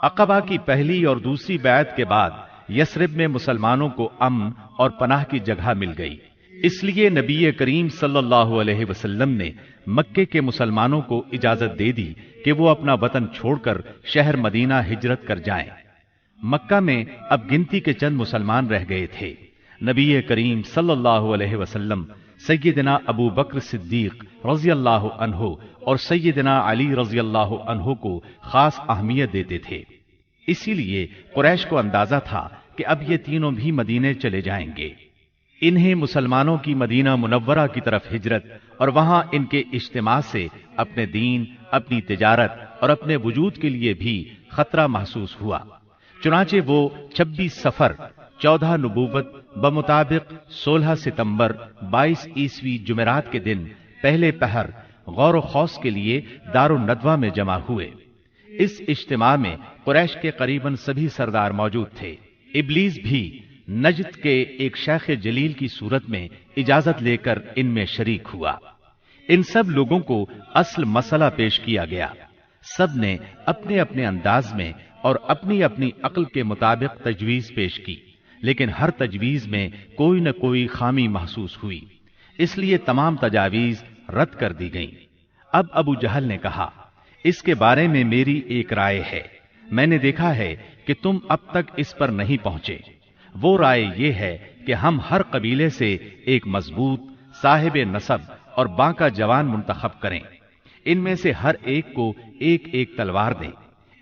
عقبہ کی پہلی اور دوسری بیعت کے بعد یثرب میں مسلمانوں کو امن اور پناہ کی جگہ مل گئی، اس لیے نبی کریم صلی اللہ علیہ وسلم نے مکے کے مسلمانوں کو اجازت دے دی کہ وہ اپنا وطن چھوڑ کر شہر مدینہ ہجرت کر جائیں۔ مکہ میں اب گنتی کے چند مسلمان رہ گئے تھے۔ نبی کریم صلی اللہ علیہ وسلم سیدنا ابو بکر صدیق رضی اللہ عنہ اور سیدنا علی رضی اللہ عنہ کو خاص اہمیت دیتے تھے، اسی لیے قریش کو اندازہ تھا کہ اب یہ تینوں بھی مدینے چلے جائیں گے۔ انہیں مسلمانوں کی مدینہ منورہ کی طرف ہجرت اور وہاں ان کے اجتماع سے اپنے دین، اپنی تجارت اور اپنے وجود کے لیے بھی خطرہ محسوس ہوا۔ چنانچہ وہ 26 صفر 14 نبوت بمطابق 16 ستمبر 22 عیسوی جمعرات کے دن پہلے پہر غور و خوض کے لیے دار الندوہ میں جمع ہوئے۔ اس اجتماع میں قریش کے قریباً سبھی سردار موجود تھے۔ ابلیس بھی نجد کے ایک شیخ جلیل کی صورت میں اجازت لے کر ان میں شریک ہوا۔ ان سب لوگوں کو اصل مسئلہ پیش کیا گیا۔ سب نے اپنے اپنے انداز میں اور اپنی اپنی عقل کے مطابق تجویز پیش کی، لیکن ہر تجویز میں کوئی نہ کوئی خامی محسوس ہوئی، اس لیے تمام تجاویز رد کر دی گئیں۔ اب ابو جہل نے کہا، اس کے بارے میں میری ایک رائے ہے، میں نے دیکھا ہے کہ تم اب تک اس پر نہیں پہنچے۔ وہ رائے یہ ہے کہ ہم ہر قبیلے سے ایک مضبوط صاحب نسب اور باںکا جوان منتخب کریں، ان میں سے ہر ایک کو ایک ایک تلوار دیں،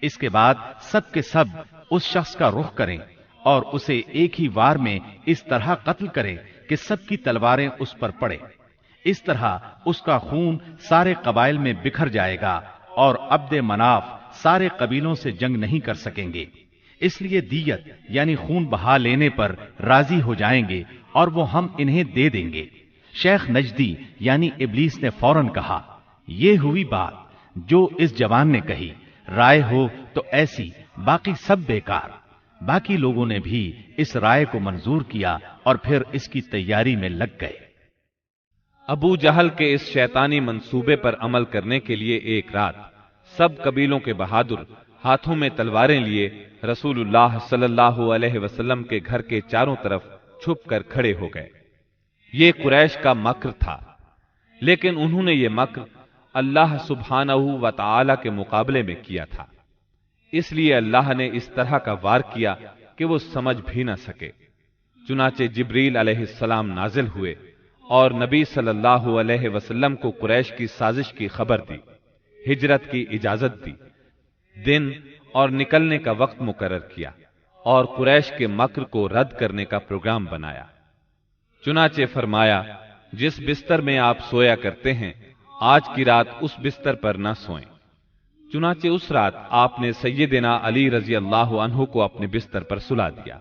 اس کے بعد سب کے سب اس شخص کا رخ کریں اور اسے ایک ہی وار میں اس طرح قتل کریں کہ سب کی تلواریں اس پر پڑیں۔ اس طرح اس کا خون سارے قبائل میں بکھر جائے گا اور عبد مناف سارے قبیلوں سے جنگ نہیں کر سکیں گے، اس لیے دیت یعنی خون بہا لینے پر راضی ہو جائیں گے اور وہ ہم انہیں دے دیں گے۔ شیخ نجدی یعنی ابلیس نے فوراً کہا، یہ ہوئی بات جو اس جوان نے کہی، رائے ہو تو ایسی، باقی سب بیکار۔ باقی لوگوں نے بھی اس رائے کو منظور کیا اور پھر اس کی تیاری میں لگ گئے۔ ابو جہل کے اس شیطانی منصوبے پر عمل کرنے کے لیے ایک رات سب قبیلوں کے بہادر ہاتھوں میں تلواریں لیے رسول اللہ صلی اللہ علیہ وسلم کے گھر کے چاروں طرف چھپ کر کھڑے ہو گئے۔ یہ قریش کا مکر تھا، لیکن انہوں نے یہ مکر اللہ سبحانہ و تعالی کے مقابلے میں کیا تھا، اس لیے اللہ نے اس طرح کا وار کیا کہ وہ سمجھ بھی نہ سکے۔ چنانچہ جبریل علیہ السلام نازل ہوئے اور نبی صلی اللہ علیہ وسلم کو قریش کی سازش کی خبر دی، ہجرت کی اجازت دی، دن اور نکلنے کا وقت مقرر کیا اور قریش کے مکر کو رد کرنے کا پروگرام بنایا۔ چنانچہ فرمایا، جس بستر میں آپ سویا کرتے ہیں آج کی رات اس بستر پر نہ سوئیں۔ چنانچہ اس رات آپ نے سیدنا علی رضی اللہ عنہ کو اپنے بستر پر سلا دیا۔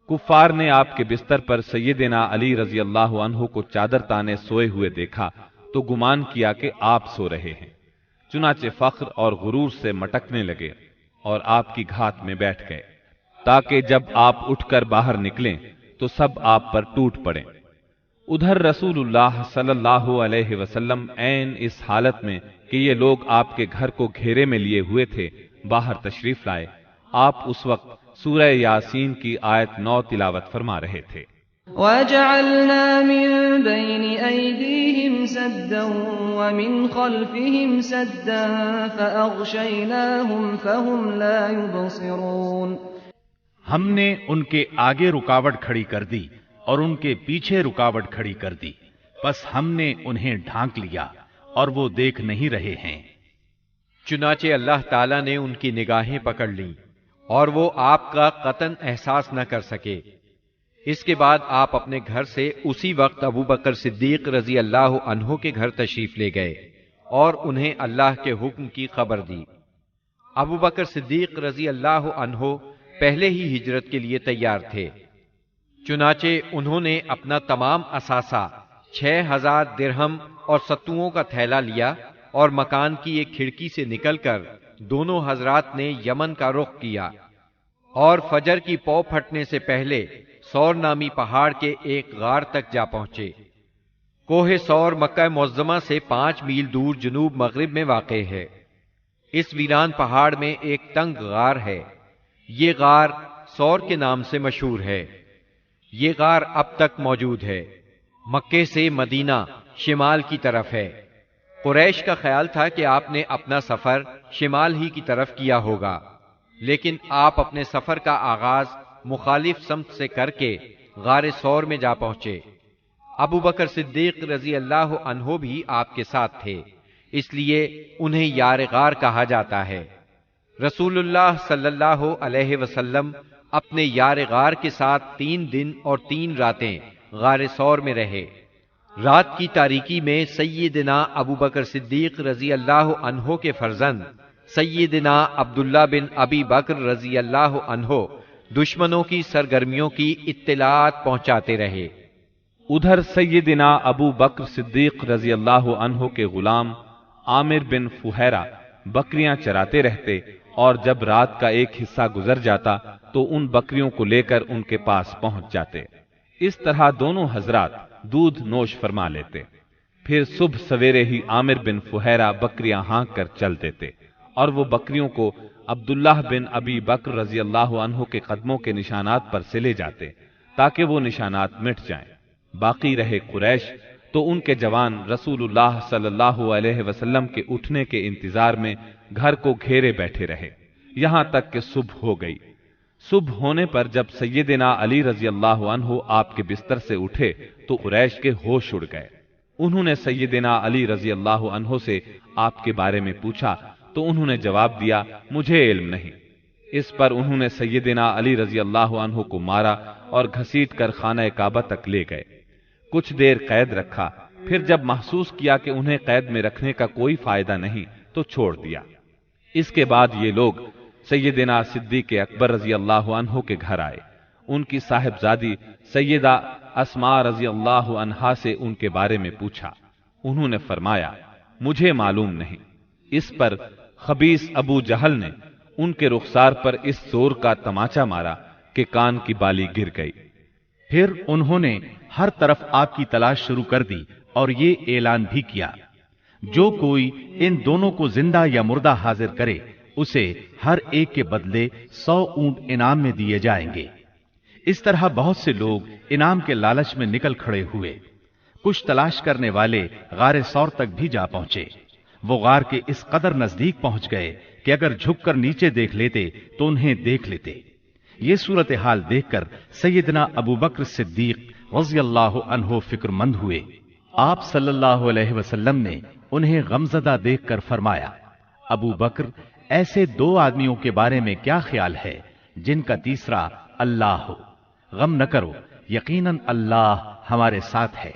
کفار نے آپ کے بستر پر سیدنا علی رضی اللہ عنہ کو چادر تانے سوئے ہوئے دیکھا تو گمان کیا کہ آپ سو رہے ہیں، چنانچہ فخر اور غرور سے مٹکنے لگے اور آپ کی گھات میں بیٹھ گئے، تاکہ جب آپ اٹھ کر باہر نکلیں تو سب آپ پر ٹوٹ پڑیں۔ ادھر رسول اللہ صلی اللہ علیہ وسلم عین اس حالت میں کہ یہ لوگ آپ کے گھر کو گھیرے میں لیے ہوئے تھے باہر تشریف لائے۔ آپ اس وقت سورہ یاسین کی آیت 9 تلاوت فرما رہے تھے۔ وَجَعَلْنَا مِن بَيْنِ أَيْدِيهِمْ سَدًّا وَمِنْ خَلْفِهِمْ سَدًّا فَأَغْشَيْنَاهُمْ فَهُمْ لَا يُبْصِرُونَ۔ ہم نے ان کے آگے رکاوٹ کھڑی کر دی اور ان کے پیچھے رکاوٹ کھڑی کر دی، پس ہم نے انہیں ڈھانک لیا اور وہ دیکھ نہیں رہے ہیں۔ چنانچہ اللہ تعالیٰ نے ان کی نگاہیں پکڑ لیں اور وہ آپ کا قطعاً احساس نہ کر سکے۔ اس کے بعد آپ اپنے گھر سے اسی وقت ابو بکر صدیق رضی اللہ عنہ کے گھر تشریف لے گئے اور انہیں اللہ کے حکم کی خبر دی۔ ابو بکر صدیق رضی اللہ عنہ پہلے ہی ہجرت کے لیے تیار تھے، چنانچہ انہوں نے اپنا تمام اثاثہ 6000 درہم اور ستوؤں کا تھیلا لیا اور مکان کی ایک کھڑکی سے نکل کر دونوں حضرات نے یمن کا رخ کیا اور فجر کی پو پھٹنے سے پہلے سور نامی پہاڑ کے ایک غار تک جا پہنچے۔ کوہ سور مکہ معظمہ سے 5 میل دور جنوب مغرب میں واقع ہے۔ اس ویران پہاڑ میں ایک تنگ غار ہے، یہ غار سور کے نام سے مشہور ہے۔ یہ غار اب تک موجود ہے، مکے سے مدینہ شمال کی طرف ہے۔ قریش کا خیال تھا کہ آپ نے اپنا سفر شمال ہی کی طرف کیا ہوگا، لیکن آپ اپنے سفر کا آغاز مخالف سمت سے کر کے غار سور میں جا پہنچے۔ ابو بکر صدیق رضی اللہ عنہ بھی آپ کے ساتھ تھے، اس لیے انہیں یار غار کہا جاتا ہے۔ رسول اللہ صلی اللہ علیہ وسلم اپنے یار غار کے ساتھ 3 دن اور 3 راتیں غار سور میں رہے۔ رات کی تاریکی میں سیدنا ابو بکر صدیق رضی اللہ عنہ کے فرزند سیدنا عبداللہ بن ابی بکر رضی اللہ عنہ دشمنوں کی سرگرمیوں کی اطلاعات پہنچاتے رہے۔ ادھر سیدنا ابو بکر صدیق رضی اللہ عنہ کے غلام عامر بن فہیرہ بکریاں چراتے رہتے، اور جب رات کا ایک حصہ گزر جاتا تو ان بکریوں کو لے کر ان کے پاس پہنچ جاتے۔ اس طرح دونوں حضرات دودھ نوش فرما لیتے۔ پھر صبح سویرے ہی عامر بن فہیرہ بکریاں ہانک کر چل دیتے، اور وہ بکریوں کو عبداللہ بن ابی بکر رضی اللہ عنہ کے قدموں کے نشانات پر سے لے جاتے تاکہ وہ نشانات مٹ جائیں۔ باقی رہے قریش تو ان کے جوان رسول اللہ صلی اللہ علیہ وسلم کے اٹھنے کے انتظار میں گھر کو گھیرے بیٹھے رہے، یہاں تک کہ صبح ہو گئی۔ صبح ہونے پر جب سیدنا علی رضی اللہ عنہ آپ کے بستر سے اٹھے تو قریش کے ہوش اڑ گئے۔ انہوں نے سیدنا علی رضی اللہ عنہ سے آپ کے بارے میں پوچھا تو انہوں نے جواب دیا، مجھے علم نہیں۔ اس پر انہوں نے سیدنا علی رضی اللہ عنہ کو مارا اور گھسیٹ کر خانہ کعبہ تک لے گئے۔ کچھ دیر قید رکھا، پھر جب محسوس کیا کہ انہیں قید میں رکھنے کا کوئی فائدہ نہیں تو چھوڑ دیا۔ اس کے بعد یہ لوگ سیدنا صدیق اکبر رضی اللہ عنہ کے گھر آئے۔ ان کی صاحبزادی سیدہ اسماء رضی اللہ عنہا سے ان کے بارے میں پوچھا۔ انہوں نے فرمایا، مجھے معلوم نہیں۔ اس پر خبیث ابو جہل نے ان کے رخسار پر اس زور کا تماچا مارا کہ کان کی بالی گر گئی۔ پھر انہوں نے ہر طرف آپ کی تلاش شروع کر دی اور یہ اعلان بھی کیا، جو کوئی ان دونوں کو زندہ یا مردہ حاضر کرے اسے ہر ایک کے بدلے 100 اونٹ انعام میں دیے جائیں گے۔ اس طرح بہت سے لوگ انعام کے لالچ میں نکل کھڑے ہوئے۔ کچھ تلاش کرنے والے غار سور تک بھی جا پہنچے۔ وہ غار کے اس قدر نزدیک پہنچ گئے کہ اگر جھک کر نیچے دیکھ لیتے تو انہیں دیکھ لیتے۔ یہ صورتحال دیکھ کر سیدنا ابو بکر صدیق رضی اللہ عنہ فکر مند ہوئے۔ آپ صلی اللہ علیہ وسلم نے انہیں غمزدہ دیکھ کر فرمایا، ابو بکر، ایسے 2 آدمیوں کے بارے میں کیا خیال ہے جن کا تیسرا اللہ ہو؟ غم نہ کرو، یقیناً اللہ ہمارے ساتھ ہے۔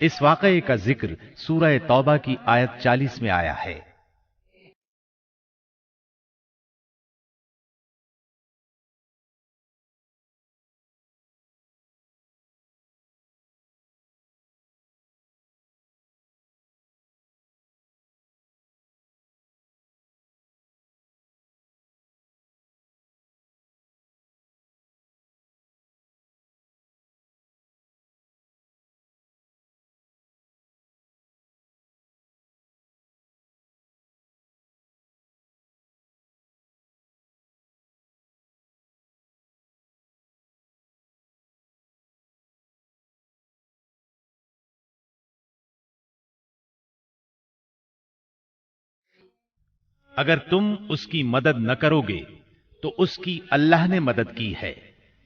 اس واقعے کا ذکر سورہ توبہ کی آیت 40 میں آیا ہے۔ اگر تم اس کی مدد نہ کرو گے تو اس کی اللہ نے مدد کی ہے،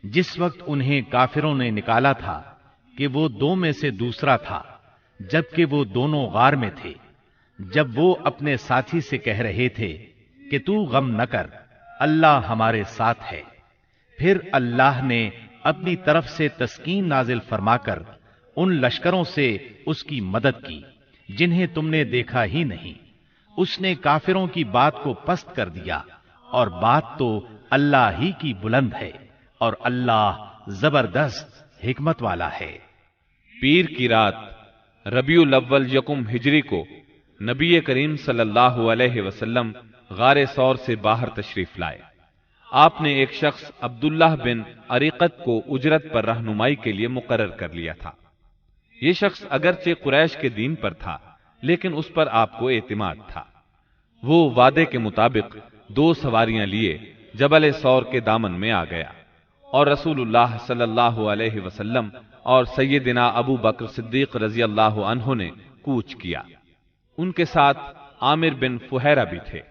جس وقت انہیں کافروں نے نکالا تھا کہ وہ 2 میں سے دوسرا تھا، جبکہ وہ دونوں غار میں تھے۔ جب وہ اپنے ساتھی سے کہہ رہے تھے کہ تو غم نہ کر، اللہ ہمارے ساتھ ہے، پھر اللہ نے اپنی طرف سے تسکین نازل فرما کر ان لشکروں سے اس کی مدد کی جنہیں تم نے دیکھا ہی نہیں۔ اس نے کافروں کی بات کو پست کر دیا، اور بات تو اللہ ہی کی بلند ہے، اور اللہ زبردست حکمت والا ہے۔ پیر کی رات ربیع الاول 1 ہجری کو نبی کریم صلی اللہ علیہ وسلم غار سور سے باہر تشریف لائے۔ آپ نے ایک شخص عبداللہ بن عریقت کو اجرت پر رہنمائی کے لیے مقرر کر لیا تھا۔ یہ شخص اگرچہ قریش کے دین پر تھا، لیکن اس پر آپ کو اعتماد تھا۔ وہ وعدے کے مطابق 2 سواریاں لیے جبل سور کے دامن میں آ گیا اور رسول اللہ صلی اللہ علیہ وسلم اور سیدنا ابو بکر صدیق رضی اللہ عنہ نے کوچ کیا۔ ان کے ساتھ عامر بن فہیرہ بھی تھے۔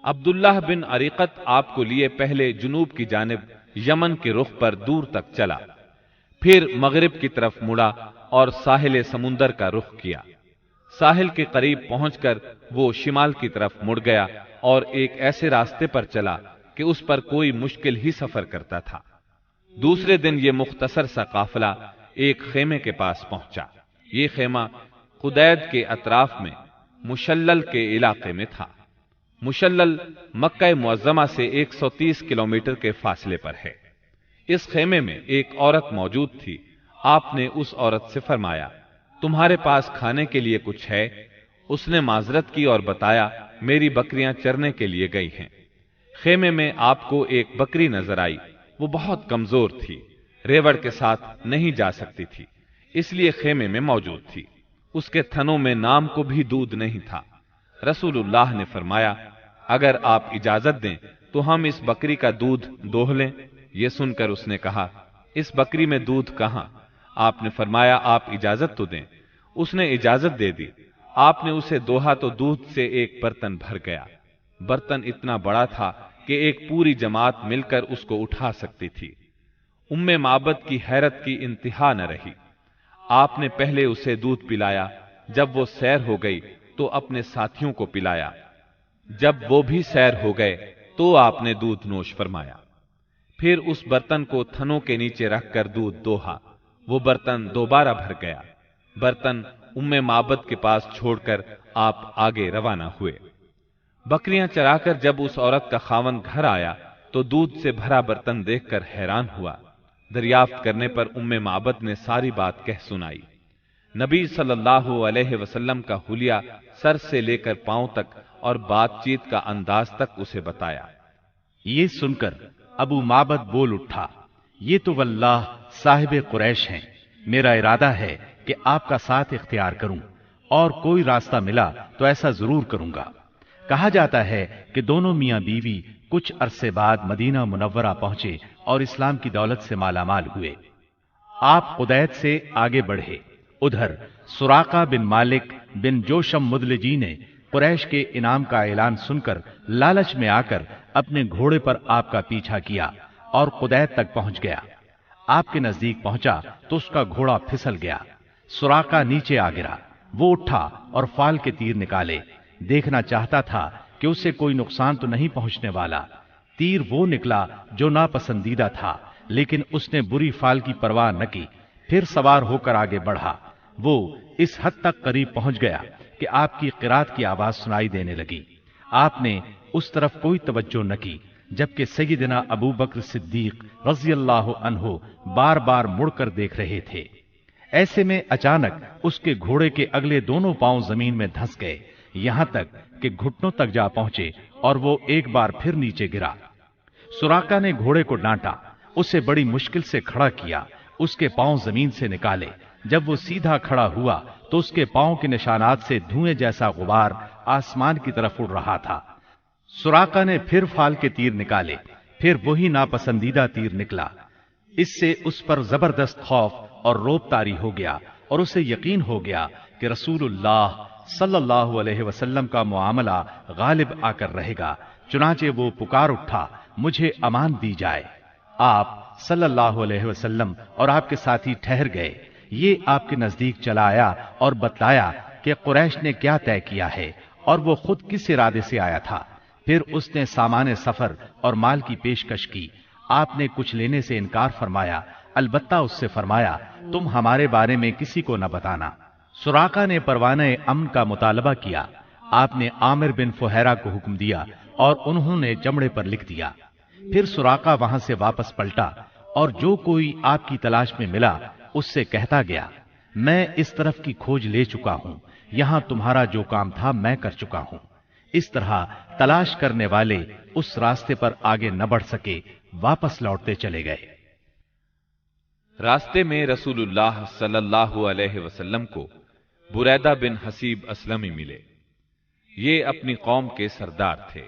عبداللہ بن عریقت آپ کو لیے پہلے جنوب کی جانب یمن کے رخ پر دور تک چلا، پھر مغرب کی طرف مڑا اور ساحل سمندر کا رخ کیا۔ ساحل کے قریب پہنچ کر وہ شمال کی طرف مڑ گیا اور ایک ایسے راستے پر چلا کہ اس پر کوئی مشکل ہی سفر کرتا تھا۔ دوسرے دن یہ مختصر سا قافلہ ایک خیمے کے پاس پہنچا۔ یہ خیمہ قدید کے اطراف میں مشلل کے علاقے میں تھا۔ مشلل مکہ معظمہ سے 130 کلومیٹر کے فاصلے پر ہے۔ اس خیمے میں ایک عورت موجود تھی۔ آپ نے اس عورت سے فرمایا، تمہارے پاس کھانے کے لیے کچھ ہے؟ اس نے معذرت کی اور بتایا، میری بکریاں چرنے کے لیے گئی ہیں۔ خیمے میں آپ کو ایک بکری نظر آئی۔ وہ بہت کمزور تھی، ریوڑ کے ساتھ نہیں جا سکتی تھی، اس لیے خیمے میں موجود تھی۔ اس کے تھنوں میں نام کو بھی دودھ نہیں تھا۔ رسول اللہ نے فرمایا، اگر آپ اجازت دیں تو ہم اس بکری کا دودھ دوہ لیں۔ یہ سن کر اس نے کہا، اس بکری میں دودھ کہاں؟ آپ نے فرمایا، آپ اجازت تو دیں۔ اس نے اجازت دے دی۔ آپ نے اسے دوہا تو دودھ سے ایک برتن بھر گیا۔ برتن اتنا بڑا تھا کہ ایک پوری جماعت مل کر اس کو اٹھا سکتی تھی۔ ام معبد کی حیرت کی انتہا نہ رہی۔ آپ نے پہلے اسے دودھ پلایا، جب وہ سیر ہو گئی تو اپنے ساتھیوں کو پلایا۔ جب وہ بھی سیر ہو گئے تو آپ نے دودھ نوش فرمایا۔ پھر اس برتن کو تھنوں کے نیچے رکھ کر دودھ دوہا۔ وہ برتن دوبارہ بھر گیا۔ برتن ام معبد کے پاس چھوڑ کر آپ آگے روانہ ہوئے۔ بکریاں چرا کر جب اس عورت کا خاوند گھر آیا تو دودھ سے بھرا برتن دیکھ کر حیران ہوا۔ دریافت کرنے پر ام معبد نے ساری بات کہہ سنائی۔ نبی صلی اللہ علیہ وسلم کا حلیہ سر سے لے کر پاؤں تک اور بات چیت کا انداز تک اسے بتایا۔ یہ سن کر ابو معبد بول اٹھا، یہ تو واللہ صاحب قریش ہیں۔ میرا ارادہ ہے کہ آپ کا ساتھ اختیار کروں، اور کوئی راستہ ملا تو ایسا ضرور کروں گا۔ کہا جاتا ہے کہ دونوں میاں بیوی کچھ عرصے بعد مدینہ منورہ پہنچے اور اسلام کی دولت سے مالا مال ہوئے۔ آپ قدید سے آگے بڑھے۔ ادھر سراقہ بن مالک بن جوشم مدلجی نے قریش کے انعام کا اعلان سن کر لالچ میں آ کر اپنے گھوڑے پر آپ کا پیچھا کیا اور قدید تک پہنچ گیا۔ آپ کے نزدیک پہنچا تو اس کا گھوڑا پھسل گیا۔ سراقہ نیچے آ گرا۔ وہ اٹھا اور فال کے تیر نکالے۔ دیکھنا چاہتا تھا کہ اسے کوئی نقصان تو نہیں پہنچنے والا۔ تیر وہ نکلا جو ناپسندیدہ تھا، لیکن اس نے بری فال کی پرواہ نہ کی۔ پھر سوار ہو کر آگے بڑھا۔ وہ اس حد تک قریب پہنچ گیا کہ آپ کی قرات کی آواز سنائی دینے لگی۔ آپ نے اس طرف کوئی توجہ نہ کی، جبکہ سیدنا ابو بکر صدیق رضی اللہ عنہ بار بار مڑ کر دیکھ رہے تھے۔ ایسے میں اچانک اس کے گھوڑے کے اگلے دونوں پاؤں زمین میں دھنس گئے، یہاں تک کہ گھٹنوں تک جا پہنچے اور وہ ایک بار پھر نیچے گرا۔ سراقہ نے گھوڑے کو ڈانٹا، اسے بڑی مشکل سے کھڑا کیا، اس کے پاؤں زمین سے نکالے۔ جب وہ سیدھا کھڑا ہوا تو اس کے پاؤں کے نشانات سے دھوئیں جیسا غبار آسمان کی طرف اڑ رہا تھا۔ سراقہ نے پھر فال کے تیر نکالے، پھر وہی ناپسندیدہ تیر نکلا۔ اس سے اس پر زبردست خوف اور روب طاری ہو گیا اور اسے یقین ہو گیا کہ رسول اللہ صلی اللہ علیہ وسلم کا معاملہ غالب آ کر رہے گا۔ چنانچہ وہ پکار اٹھا، مجھے امان دی جائے۔ آپ صلی اللہ علیہ وسلم اور آپ کے ساتھی ٹھہر گئے۔ یہ آپ کے نزدیک چلا آیا اور بتلایا کہ قریش نے کیا طے کیا ہے اور وہ خود کس ارادے سے آیا تھا۔ پھر اس نے سامان سفر اور مال کی پیشکش کی۔ آپ نے کچھ لینے سے انکار فرمایا، البتہ اس سے فرمایا، تم ہمارے بارے میں کسی کو نہ بتانا۔ سراقہ نے پروانہ امن کا مطالبہ کیا۔ آپ نے عامر بن فہیرہ کو حکم دیا اور انہوں نے چمڑے پر لکھ دیا۔ پھر سراقہ وہاں سے واپس پلٹا اور جو کوئی آپ کی تلاش میں ملا اس سے کہتا گیا، میں اس طرف کی کھوج لے چکا ہوں، یہاں تمہارا جو کام تھا میں کر چکا ہوں۔ اس طرح تلاش کرنے والے اس راستے پر آگے نہ بڑھ سکے، واپس لوٹتے چلے گئے۔ راستے میں رسول اللہ صلی اللہ علیہ وسلم کو بریدہ بن حسیب اسلمی ملے۔ یہ اپنی قوم کے سردار تھے۔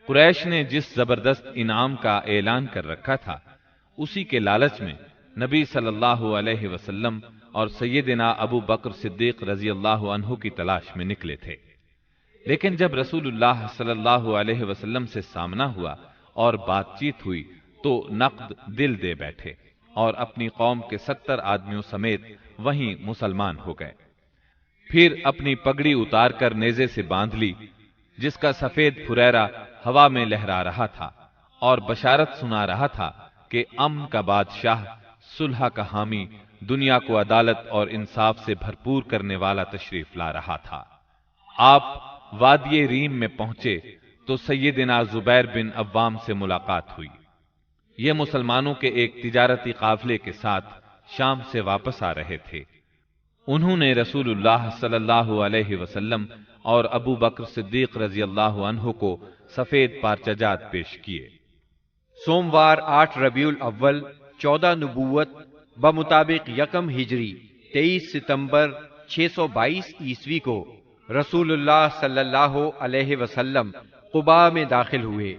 قریش نے جس زبردست انعام کا اعلان کر رکھا تھا، اسی کے لالچ میں نبی صلی اللہ علیہ وسلم اور سیدنا ابو بکر صدیق رضی اللہ عنہ کی تلاش میں نکلے تھے، لیکن جب رسول اللہ صلی اللہ علیہ وسلم سے سامنا ہوا اور بات چیت ہوئی تو نقد دل دے بیٹھے اور اپنی قوم کے 70 آدمیوں سمیت وہیں مسلمان ہو گئے۔ پھر اپنی پگڑی اتار کر نیزے سے باندھ لی، جس کا سفید پھریرا ہوا میں لہرا رہا تھا، اور بشارت سنا رہا تھا کہ امن کا بادشاہ، صلح کا حامی، دنیا کو عدالت اور انصاف سے بھرپور کرنے والا تشریف لا رہا تھا۔ آپ وادی ریم میں پہنچے تو سیدنا زبیر بن عوام سے ملاقات ہوئی۔ یہ مسلمانوں کے ایک تجارتی قافلے کے ساتھ شام سے واپس آ رہے تھے۔ انہوں نے رسول اللہ صلی اللہ علیہ وسلم اور ابو بکر صدیق رضی اللہ عنہ کو سفید پارچجات پیش کیے۔ سوموار 8 ربیع الاول 14 نبوت بمطابق 1 ہجری 23 ستمبر 622 عیسوی کو رسول اللہ صلی اللہ علیہ وسلم قباء میں داخل ہوئے۔